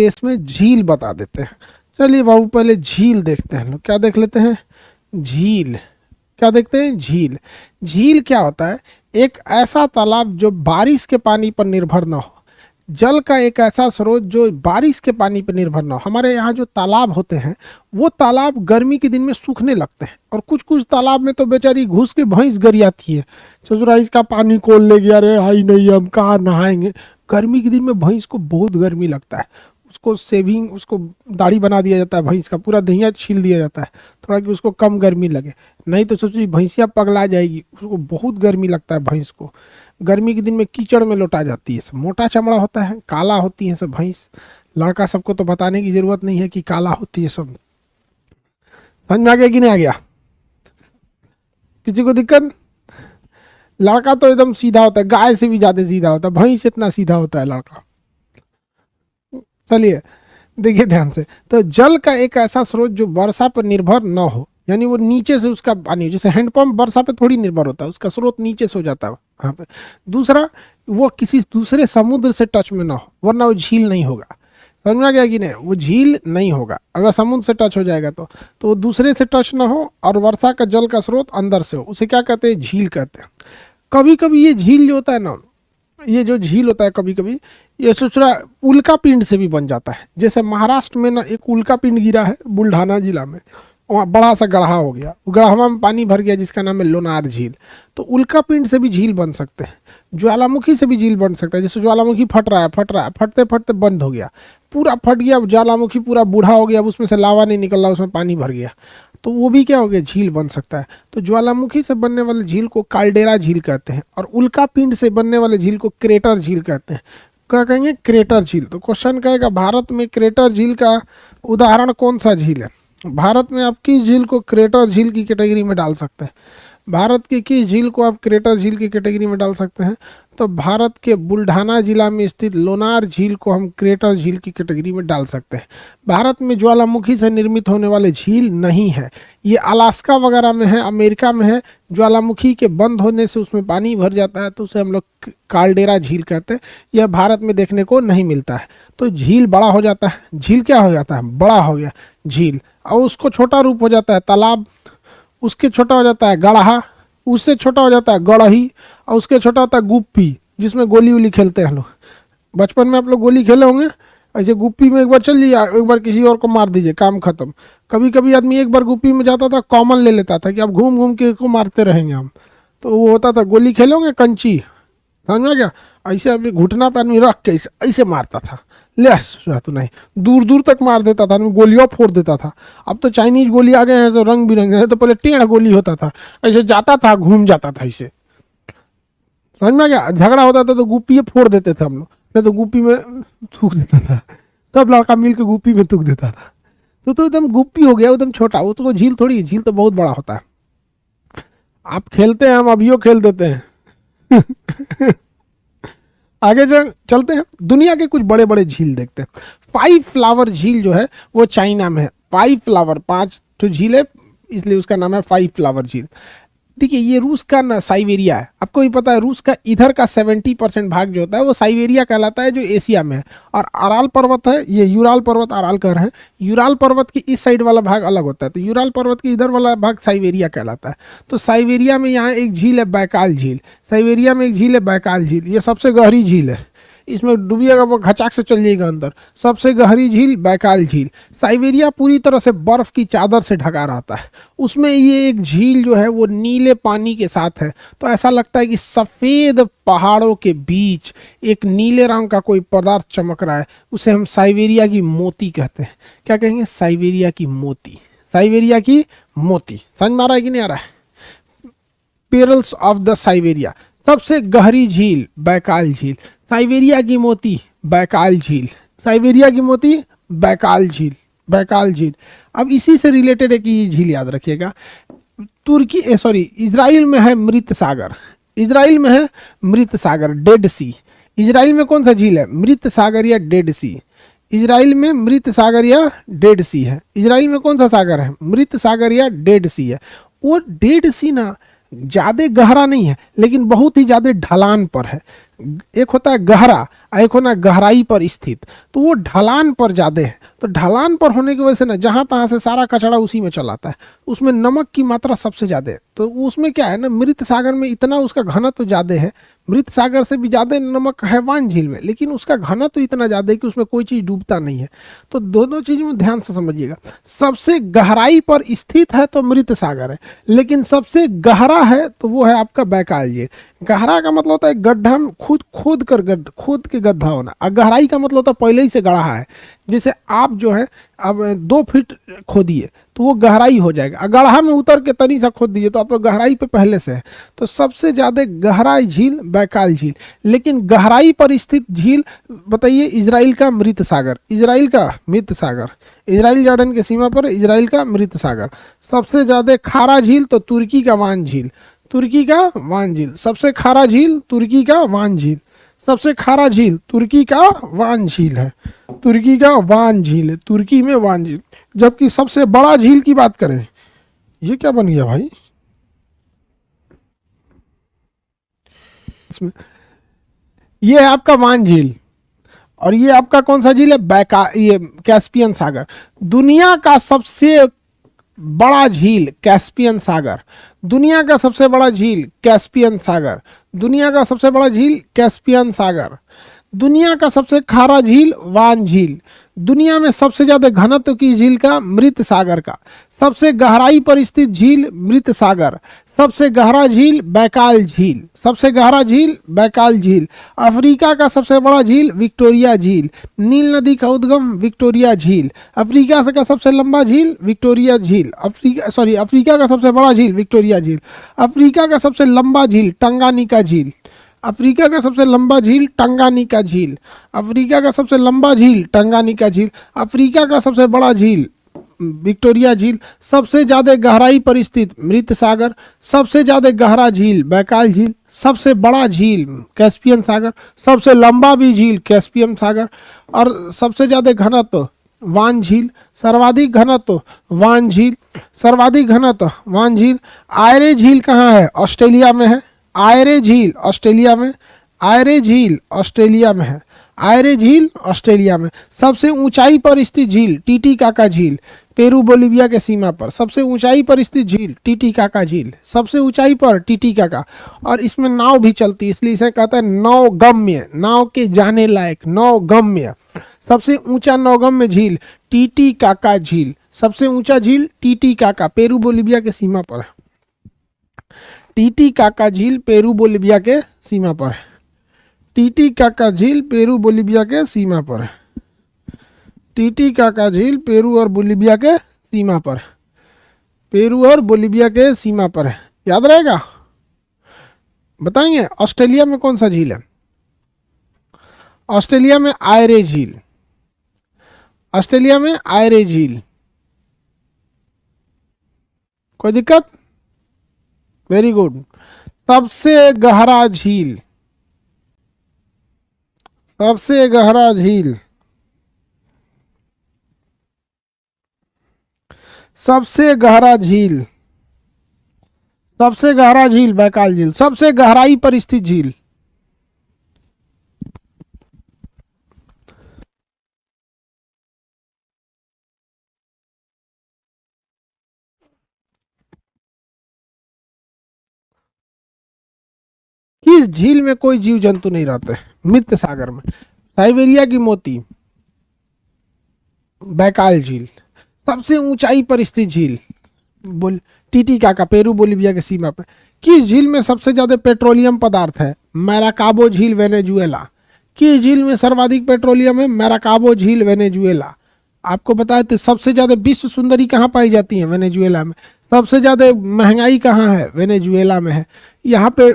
देश में झील बता देते हैं। चलिए बाबू पहले झील देखते हैं लोग, क्या देख लेते हैं, झील। क्या देखते हैं, झील। झील क्या होता है, एक ऐसा तालाब जो बारिश के पानी पर निर्भर ना हो, जल का एक ऐसा स्रोत जो बारिश के पानी पर निर्भर ना हो। हमारे यहाँ जो तालाब होते हैं वो तालाब गर्मी के दिन में सूखने लगते हैं, और कुछ कुछ तालाब में तो बेचारी घुस के भैंस गरियाती है, ससुरा इसका पानी खोल ले गया, अरे हाई नहीं हम कहाँ नहाएंगे। गर्मी के दिन में भैंस को बहुत गर्मी लगता है, उसको सेविंग, उसको दाढ़ी बना दिया जाता है, भैंस का पूरा दहिया छील दिया जाता है थोड़ा कि उसको कम गर्मी लगे, नहीं तो सोचिए भैंसिया पगला जाएगी, उसको बहुत गर्मी लगता है भैंस को। गर्मी के दिन में कीचड़ में लौटा जाती है, सब मोटा चमड़ा होता है, काला होती है सब भैंस। लड़का सबको तो बताने की जरूरत नहीं है कि काला होती है सब। समझ में आ गया कि नहीं आ गया, किसी को दिक्कत? लड़का तो एकदम सीधा होता है, गाय से भी ज्यादा सीधा होता है, भैंस इतना सीधा होता है लड़का। चलिए देखिए ध्यान से, तो जल का एक ऐसा स्रोत जो वर्षा पर निर्भर न हो, यानी वो नीचे से उसका पानी, जैसे हैंडपंप वर्षा पे थोड़ी निर्भर होता है, उसका स्रोत नीचे से हो जाता है वहाँ पे। दूसरा, वो किसी दूसरे समुद्र से टच में ना हो, वरना वो झील नहीं होगा। समझ में आ गया कि नहीं, वो झील नहीं होगा अगर समुद्र से टच हो जाएगा तो वो दूसरे से टच ना हो, और वर्षा का जल का स्रोत अंदर से हो, उसे क्या कहते हैं, झील कहते हैं। कभी कभी ये झील जो होता है ना, ये जो झील होता है कभी कभी ये सोचरा उल्का पिंड से भी बन जाता है। जैसे महाराष्ट्र में ना एक उल्का पिंड गिरा है बुल्ढाना जिला में, वहाँ बड़ा सा गढ़ा हो गया, गढ़वा में पानी भर गया जिसका नाम है लोनार झील। तो उल्का पिंड से भी झील बन सकते हैं, ज्वालामुखी से भी झील बन सकता है। जैसे ज्वालामुखी फट रहा है, फटते फटते बंद हो गया, पूरा फट गया ज्वालामुखी, पूरा बूढ़ा हो गया, अब उसमें से लावा नहीं निकल रहा, उसमें पानी भर गया, तो वो भी क्या हो गया, झील बन सकता है। तो ज्वालामुखी से बनने वाले झील को काल्डेरा झील कहते हैं, और उल्का पिंड से बनने वाले झील को क्रेटर झील कहते हैं। क्या कहेंगे, क्रेटर झील। तो क्वेश्चन कहेगा भारत में क्रेटर झील का उदाहरण कौन सा झील है। भारत में आप किस झील को क्रेटर झील की कैटेगरी में डाल सकते हैं, भारत के किस झील को आप क्रेटर झील की कैटेगरी में डाल सकते हैं। तो भारत के बुल्ढाना जिला में स्थित लोनार झील को हम क्रेटर झील की कैटेगरी में डाल सकते हैं। भारत में ज्वालामुखी से निर्मित होने वाले झील नहीं है, ये अलास्का वगैरह में है, अमेरिका में है। ज्वालामुखी के बंद होने से उसमें पानी भर जाता है, तो उसे हम लोग काल्डेरा झील कहते हैं। यह भारत में देखने को नहीं मिलता है। तो झील बड़ा हो जाता है, झील क्या हो जाता है, बड़ा हो गया झील, और उसको छोटा रूप हो जाता है तालाब, उसके छोटा हो जाता है गढ़ा, उससे छोटा हो जाता है गढ़ही, और उसके छोटा होता है गुप्पी, जिसमें गोली वोली खेलते हैं लोग। बचपन में आप लोग गोली खेले होंगे, ऐसे गुप्पी में एक बार चल लिया, एक बार किसी और को मार दीजिए, काम खत्म। कभी कभी आदमी एक बार गुप्पी में जाता था, कॉमन ले लेता था कि अब घूम घूम के इसको मारते रहेंगे हम, तो वो होता था गोली खेलोगे कंची, समझ में गया, ऐसे अभी घुटना पे आदमी रख के ऐसे मारता था, ले तो नहीं, दूर दूर तक मार देता था, गोलियां फोड़ देता था। अब तो चाइनीज गोली आ गए हैं तो रंग बिरंगे, तो पहले टेढ़ गोली होता था, ऐसे जाता था घूम जाता था ऐसे, समझ में गया। झगड़ा होता था तो गुप्पी फोड़ देते थे हम लोग, नहीं तो गुप्पी में थूक देता था, सब लड़का मिल के गुप्पी में थूक देता था। तो एकदम गुप्पी हो गया, एकदम छोटा, वो तो झील थोड़ी, झील तो बहुत बड़ा होता है। आप खेलते हैं, हम अभियो खेल देते हैं। आगे चलते हैं, दुनिया के कुछ बड़े बड़े झील देखते हैं। 5 फ्लावर झील जो है वो चाइना में है। 5 फ्लावर, 5 तो झील है, इसलिए उसका नाम है 5 फ्लावर झील। देखिए ये रूस का ना साइबेरिया है, आपको भी पता है रूस का इधर का 70% भाग जो होता है वो साइबेरिया कहलाता है, जो एशिया में है। और अराल पर्वत है, ये यूराल पर्वत अराल कह रहे हैं, यूराल पर्वत की इस साइड वाला भाग अलग होता है, तो यूराल पर्वत की इधर वाला भाग साइबेरिया कहलाता है। तो साइबेरिया में यहाँ एक झील है बैकाल झील, साइबेरिया में एक झील है बैकाल झील, ये सबसे गहरी झील है, इसमें डूबिएगा वो घचाक से चल जाएगा अंदर। सबसे गहरी झील बैकाल झील। साइबेरिया पूरी तरह से बर्फ की चादर से ढका रहता है, उसमें ये एक झील जो है वो नीले पानी के साथ है, तो ऐसा लगता है कि सफ़ेद पहाड़ों के बीच एक नीले रंग का कोई पदार्थ चमक रहा है, उसे हम साइबेरिया की मोती कहते हैं। क्या कहेंगे, साइबेरिया की मोती, साइबेरिया की मोती। समझ में आ रहा है कि नहीं आ रहा है। पेरल्स ऑफ द साइबेरिया, सबसे गहरी झील बैकाल झील, साइबेरिया की मोती बैकाल झील, साइबेरिया की मोती बैकाल झील, बैकाल झील। अब इसी से रिलेटेड है कि ये झील याद रखिएगा, इजराइल में है मृत सागर, इजराइल में है मृत सागर, डेड सी। इजराइल में कौन सा झील है, मृत सागर या डेड सी। इजराइल में मृत सागर या डेड सी है। इजराइल में कौन सा सागर है, मृत सागर या डेड सी है। वो डेड सी ना ज़्यादा गहरा नहीं है, लेकिन बहुत ही ज़्यादा ढलान पर है। एक होता है गहरा, एक होना गहराई पर स्थित। तो वो ढलान पर ज़्यादा है, तो ढलान पर होने की वजह से ना जहाँ तहाँ से सारा कचरा उसी में चला आता है, उसमें नमक की मात्रा सबसे ज़्यादा है। तो उसमें क्या है ना, मृत सागर में इतना उसका घनत्व ज़्यादा है, मृत सागर से भी ज़्यादा नमक है वान झील में, लेकिन उसका घनत्व इतना ज़्यादा है कि उसमें कोई चीज़ डूबता नहीं है। तो दोनों चीज़ में ध्यान से समझिएगा। सबसे गहराई पर स्थित है तो मृत सागर है, लेकिन सबसे गहरा है तो वो है आपका बैकाल झील। गहरा का मतलब होता है गड्ढा में खोद के गड्ढा होना, और गहराई का मतलब होता है पहले ही से गढ़ा है। जैसे आप जो है अब 2 फीट खोदिए तो वो गहराई हो जाएगा, और गढ़ा में उतर के तनी सा खोद दीजिए तो आप गहराई पे पहले से है। तो सबसे ज़्यादा गहरा झील बैकाल झील। लेकिन गहराई पर स्थित झील बताइए, इजराइल का मृत सागर, इजराइल का मृत सागर, इजराइल जॉर्डन की सीमा पर इजराइल का मृत सागर। सबसे ज़्यादा खारा झील तो तुर्की का वान झील, तुर्की का वान झील। सबसे खारा झील तुर्की का वान झील, सबसे खारा झील तुर्की का वान झील है, तुर्की का वान झील है, तुर्की में वान झील। जबकि सबसे बड़ा झील की बात करें, ये क्या बन गया भाई इसमें, ये है आपका वान झील, और ये आपका कौन सा झील है, ये कैस्पियन सागर। दुनिया का सबसे बड़ा झील कैस्पियन सागर, दुनिया का सबसे बड़ा झील कैस्पियन सागर, दुनिया का सबसे बड़ा झील कैस्पियन सागर। दुनिया का सबसे खारा झील वान झील। दुनिया में सबसे ज्यादा घनत्व की झील का मृत सागर का। सबसे गहराई पर स्थित झील मृत सागर। सबसे गहरा झील बैकाल झील, सबसे गहरा झील बैकाल झील। अफ्रीका का सबसे बड़ा झील विक्टोरिया झील, नील नदी का उद्गम विक्टोरिया झील। अफ्रीका का सबसे लंबा झील विक्टोरिया झील, अफ्रीका का सबसे बड़ा झील विक्टोरिया झील। अफ्रीका का सबसे लंबा झील टंगानिका झील, अफ्रीका का सबसे लंबा झील टंगानिका झील। अफ्रीका का सबसे लंबा झील टंगानिका झील। अफ्रीका का सबसे बड़ा झील विक्टोरिया झील। सबसे ज़्यादा गहराई पर स्थित मृत सागर। सबसे ज़्यादा गहरा झील बैकाल झील। सबसे बड़ा झील कैस्पियन सागर। सबसे लंबा भी झील कैस्पियन सागर। और सबसे ज़्यादा घनत्व वान झील। सर्वाधिक घनत्व वान झील, सर्वाधिक घनत्व वान झील। आयरे झील कहाँ है, ऑस्ट्रेलिया में है। आयरे झील ऑस्ट्रेलिया में, आयरे झील ऑस्ट्रेलिया में है, आयरे झील ऑस्ट्रेलिया में। सबसे ऊंचाई पर स्थित झील टीटीकाका झील, पेरू बोलिविया के सीमा पर। सबसे ऊंचाई पर स्थित झील टीटीकाका झील, सबसे ऊंचाई पर टीटीकाका। और इसमें नाव भी चलती है, इसलिए इसे कहता है नौगम्य, नाव के जाने लायक, नौगम्य। सबसे ऊंचा नौगम्य झील टीटीकाका झील, सबसे ऊंचा झील टीटीकाका, पेरू बोलिविया के सीमा पर है। टीटीकाका झील पेरू बोलिविया के सीमा पर है। टीटीकाका झील पेरू बोलिविया के सीमा पर है। टीटीकाका झील पेरू और बोलिविया के सीमा पर है, पेरू और बोलिविया के सीमा पर है। याद रहेगा, बताएंगे। ऑस्ट्रेलिया में कौन सा झील है, ऑस्ट्रेलिया में आयरे झील, ऑस्ट्रेलिया में आयरे झील। कोई दिक्कत, वेरी गुड। सबसे गहरा झील, सबसे गहरा झील, सबसे गहरा झील, सबसे गहरा झील बैकाल झील। सबसे गहराई पर स्थित झील किस झील में कोई जीव जंतु नहीं रहते, मृत सागर में। साइबेरिया की मोती बैकाल झील। सबसे ऊंचाई पर स्थित झील टीटीकाका, पेरू बोलिविया की सीमा पर। किस झील में सबसे ज्यादा पेट्रोलियम पदार्थ है, मैराकाबो झील वेनेजुएला। किस झील में सर्वाधिक पेट्रोलियम है, मैराकाबो झील वेनेजुएला। आपको बताया तो सबसे ज्यादा विश्व सुंदरी कहाँ पाई जाती है, वेनेजुएला में। सबसे ज्यादा महंगाई कहाँ है, वेनेजुएला में है। यहाँ पे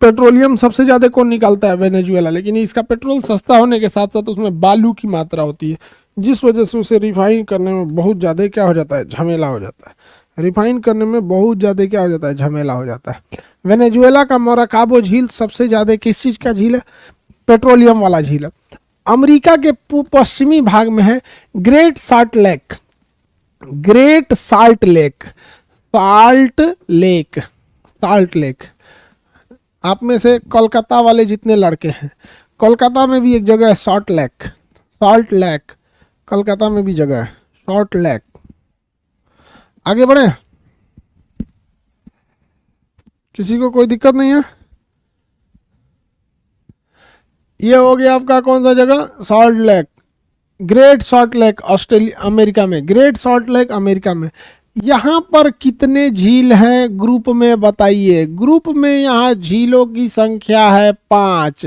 पेट्रोलियम सबसे ज़्यादा कौन निकालता है, वेनेजुएला। लेकिन इसका पेट्रोल सस्ता होने के साथ साथ उसमें बालू की मात्रा होती है, जिस वजह से उसे रिफाइन करने में बहुत ज़्यादा क्या हो जाता है, झमेला हो जाता है। रिफाइन करने में बहुत ज़्यादा क्या हो जाता है, झमेला हो जाता है। वेनेजुएला का मोराकाबो झील सबसे ज़्यादा किस चीज़ का झील है, पेट्रोलियम वाला झील है। अमेरिका के पश्चिमी भाग में है great salt lake, great salt lake, salt lake, salt lake. आप में से कोलकाता वाले जितने लड़के हैं, कोलकाता में भी एक जगह है सॉल्ट लेक, कोलकाता में भी जगह है सॉल्ट लेक। आगे बढ़े, किसी को कोई दिक्कत नहीं है? ये हो गया आपका कौन सा जगह, salt lake, great salt lake Australia America में, ग्रेट सॉल्ट लेक अमेरिका में। यहाँ पर कितने झील हैं ग्रुप में बताइए? ग्रुप में यहाँ झीलों की संख्या है 5।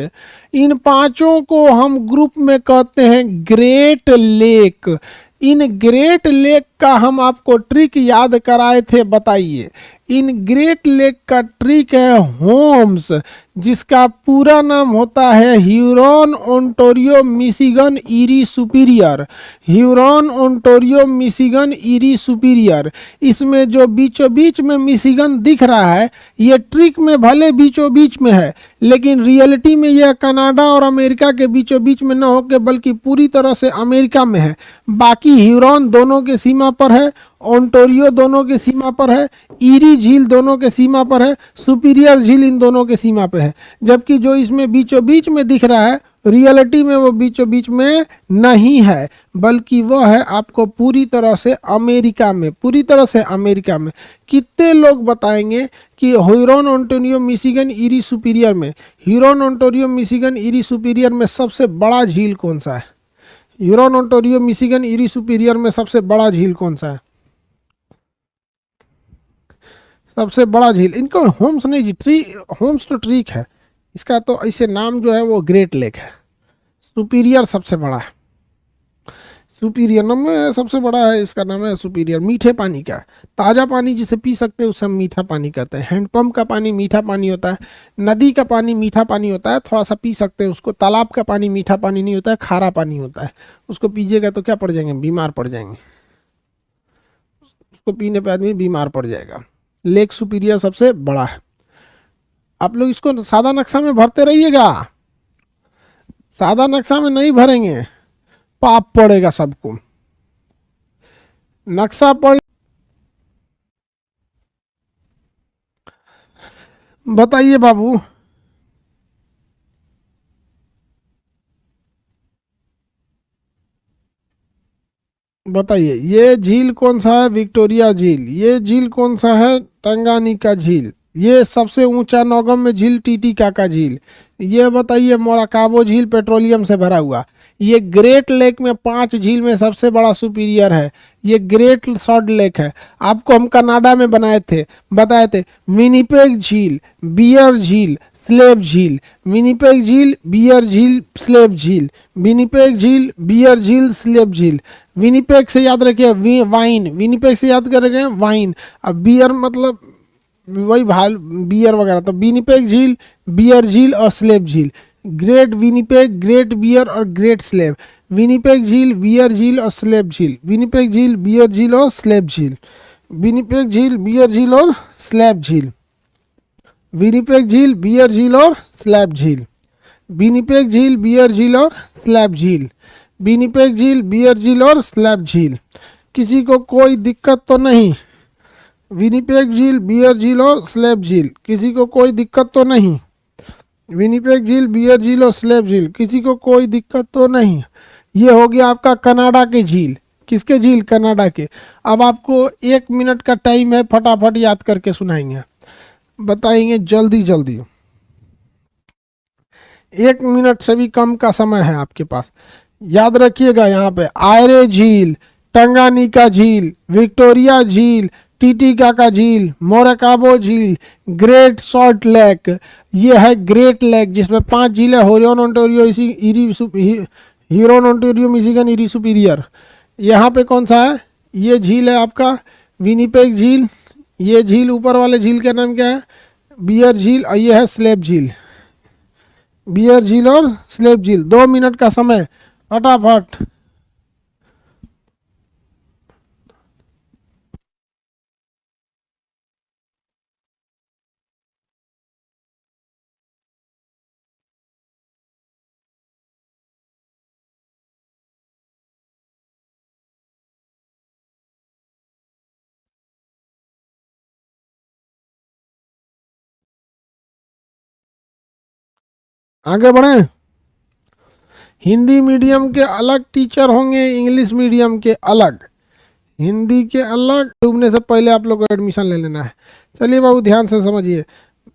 इन पांचों को हम ग्रुप में कहते हैं great lake. In great lake का हम आपको ट्रिक याद कराए थे, बताइए। इन ग्रेट लेक का ट्रिक है होम्स, जिसका पूरा नाम होता है Huron Ontario Michigan Erie superior. Huron Ontario Michigan Erie superior. इसमें जो बीचों बीच में मिशिगन दिख रहा है, ये ट्रिक में भले बीचों बीच में है, लेकिन रियलिटी में यह कनाडा और अमेरिका के बीचों बीच में न होकर बल्कि पूरी तरह से अमेरिका में है। बाकी ह्यूरॉन दोनों के सीमा पर है, ओंटारियो दोनों के सीमा पर है, ईरी झील दोनों के सीमा पर है, सुपीरियर झील इन दोनों के सीमा पर है। जबकि जो इसमें बीचों बीच में दिख रहा है, रियलिटी में वो बीचों बीच में नहीं है, बल्कि वह है आपको पूरी तरह से अमेरिका में, पूरी तरह से अमेरिका में। कितने लोग बताएंगे कि Huron Ontario Michigan Erie Superior में, Huron Ontario Michigan Erie Superior में सबसे बड़ा झील कौन सा है? Huron Ontario Michigan Erie Superior में सबसे बड़ा झील कौन सा है? सबसे बड़ा झील, इनको होम्स नहीं जी, ट्री, होम्स तो ट्रीक है, इसका तो ऐसे नाम जो है वो ग्रेट लेक है। सुपीरियर सबसे बड़ा है, सुपीरियर नाम में सबसे बड़ा है, इसका नाम है सुपीरियर। मीठे पानी का, ताज़ा पानी जिसे पी सकते हैं उसे हम मीठा पानी कहते हैं। हैंडपंप का पानी मीठा पानी होता है, नदी का पानी मीठा पानी होता है, थोड़ा सा पी सकते हैं उसको। तालाब का पानी मीठा पानी नहीं होता है, खारा पानी होता है। उसको पीजिएगा तो क्या पड़ जाएंगे, बीमार पड़ जाएंगे। उसको पीने पे आदमी बीमार पड़ जाएगा। लेक सुपीरियर सबसे बड़ा है। आप लोग इसको सादा नक्शा में भरते रहिएगा, सादा नक्शा में नहीं भरेंगे पाप पड़ेगा सबको। नक्शा पढ़, बताइए बाबू। बताइए, ये झील कौन सा है? विक्टोरिया झील। ये झील कौन सा है? टंगानिका झील। ये सबसे ऊंचा नौगम्य झील टीटीकाका झील। ये बताइए, मोराकाबो झील पेट्रोलियम से भरा हुआ। ये ग्रेट लेक में 5 झील में सबसे बड़ा सुपीरियर है, ये ग्रेट सॉल्ट लेक है। आपको हम कनाडा में बताए थे विनिपेग झील, बियर झील, स्लेव झील, विनिपेग झील, बियर झील, स्लेव झील, विनिपेग झील, बियर झील, स्लेव झील। विनिपेग से याद रखिए वाइन, विनिपेग से याद कर रखे हैं वाइन। अब बियर मतलब वही भाल बियर वगैरह, तो विनिपेग झील, बियर झील और स्लेव झील। ग्रेट विनिपेग, ग्रेट बियर और ग्रेट स्लेव। विनिपेग झील, बियर झील और स्लेव झील। विनिपेग झील, बियर झील और स्लेव झील। विनिपेग झील, बियर झील और स्लेव झील। विनिपेग झील, बियर झील और स्लैब झील। विनिपेग झील, बियर झील और स्लैब झील। विनिपेग झील, बियर झील और स्लैब झील। किसी को कोई दिक्कत तो नहीं? विनिपेग झील, बियर झील और स्लैब झील, किसी को कोई दिक्कत तो नहीं? विनिपेग झील, बियर झील और स्लैब झील, किसी को कोई दिक्कत तो नहीं? ये हो गया आपका कनाडा के झील। किसके झील? कनाडा के। अब आपको 1 मिनट का टाइम है, फटाफट याद करके सुनाएंगे, बताएंगे जल्दी जल्दी। 1 मिनट से भी कम का समय है आपके पास। याद रखिएगा, यहाँ पे आयरे झील, टंगानिका झील, विक्टोरिया झील, टीटीकाका झील, मोराकाबो झील, ग्रेट सॉल्ट लेक। ये है ग्रेट लेक, जिसमें 5 झील है, Huron Ontario Huron Ontario Michigan Erie superior. यहाँ पे कौन सा है? ये झील है आपका विनिपेग झील। ये झील, ऊपर वाले झील का नाम क्या है? बियर झील। और ये है स्लेब झील। बियर झील और स्लेब झील। 2 मिनट का समय, फटाफट। आगे बढ़े। हिंदी मीडियम के अलग टीचर होंगे, इंग्लिश मीडियम के अलग। हिंदी के अलग। डूबने से पहले आप लोग को एडमिशन ले लेना है। चलिए बाबू ध्यान से समझिए।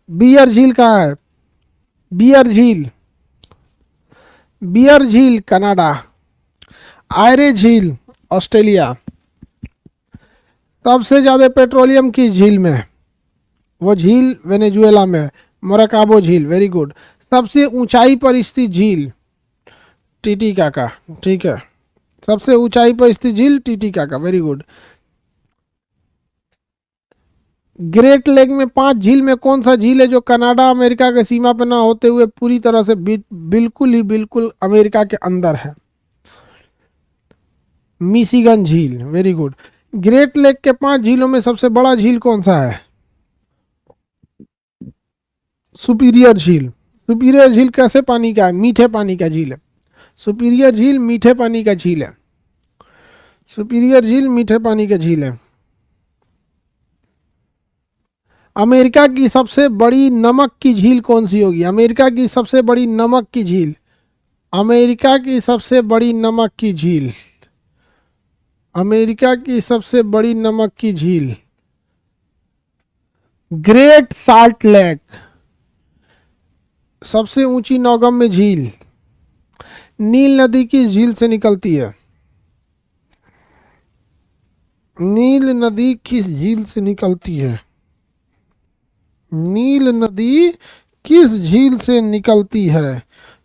बियर झील कहाँ है? बियर झील, बियर झील कनाडा। आयरे झील ऑस्ट्रेलिया। सबसे ज्यादा पेट्रोलियम की झील में है? वो झील वेनेजुएला में है, मोराकाबो झील। Very good. सबसे ऊंचाई पर स्थित झील टीटीकाका। ठीक है, सबसे ऊंचाई पर स्थित झील Titicaca. Very good. Great lake में 5 झील में कौन सा झील है जो कनाडा अमेरिका के सीमा पर ना होते हुए पूरी तरह से बिल्कुल ही बिल्कुल अमेरिका के अंदर है? मिशिगन झील। Very good. ग्रेट लेक के 5 झीलों में सबसे बड़ा झील कौन सा है? सुपीरियर झील। सुपीरियर झील कैसे पानी का है? मीठे पानी का झील है। सुपीरियर झील मीठे पानी का झील है। सुपीरियर झील मीठे पानी का झील है। अमेरिका की सबसे बड़ी नमक की झील कौन सी होगी? अमेरिका की सबसे बड़ी नमक की झील। अमेरिका की सबसे बड़ी नमक की झील। अमेरिका की सबसे बड़ी नमक की झील ग्रेट साल्ट लेक। सबसे ऊंची नौगम्य झील नील नदी की झील से निकलती है। नील नदी किस झील से निकलती है? नील नदी किस झील से निकलती है?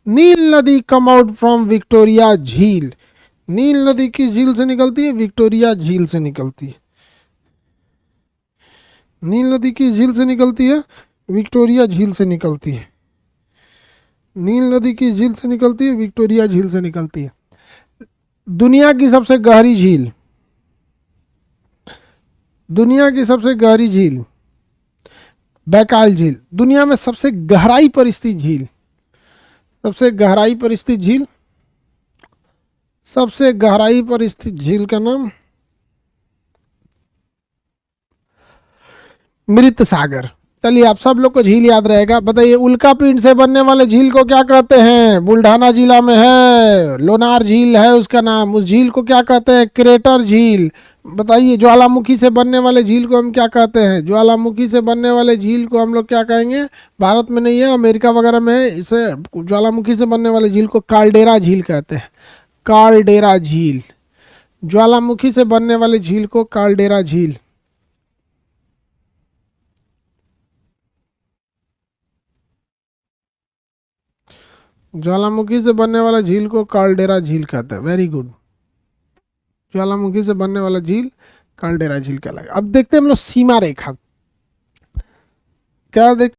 नील नदी कम आउट फ्रॉम विक्टोरिया झील। नील नदी किस झील से निकलती है? विक्टोरिया झील से निकलती है। नील नदी किस झील से निकलती है? विक्टोरिया झील से निकलती है। नील नदी किस झील से निकलती है? विक्टोरिया झील से निकलती है। दुनिया की सबसे गहरी झील। दुनिया की सबसे गहरी झील बैकाल झील। दुनिया में सबसे गहराई पर स्थित झील। सबसे गहराई पर स्थित झील। सबसे गहराई पर स्थित झील का नाम मृत सागर। चलिए आप सब लोग को झील याद रहेगा। बताइए उल्का पिंड से बनने वाले झील को क्या कहते हैं? बुल्ढाना जिला में है, लोनार झील है उसका नाम। उस झील को क्या कहते हैं? क्रेटर झील। बताइए ज्वालामुखी से बनने वाले झील को हम क्या कहते हैं? ज्वालामुखी से बनने वाले झील को हम लोग क्या कहेंगे? भारत में नहीं है, अमेरिका वगैरह में है। इसे ज्वालामुखी से बनने वाले झील को काल्डेरा झील कहते हैं। काल्डेरा झील। ज्वालामुखी से बनने वाले झील को काल्डेरा झील। ज्वालामुखी से बनने वाला झील को काल्डेरा झील कहते हैं। Very good. ज्वालामुखी से बनने वाला झील काल्डेरा झील कहलाएगा। अब देखते हैं हम लोग सीमा रेखा। क्या देख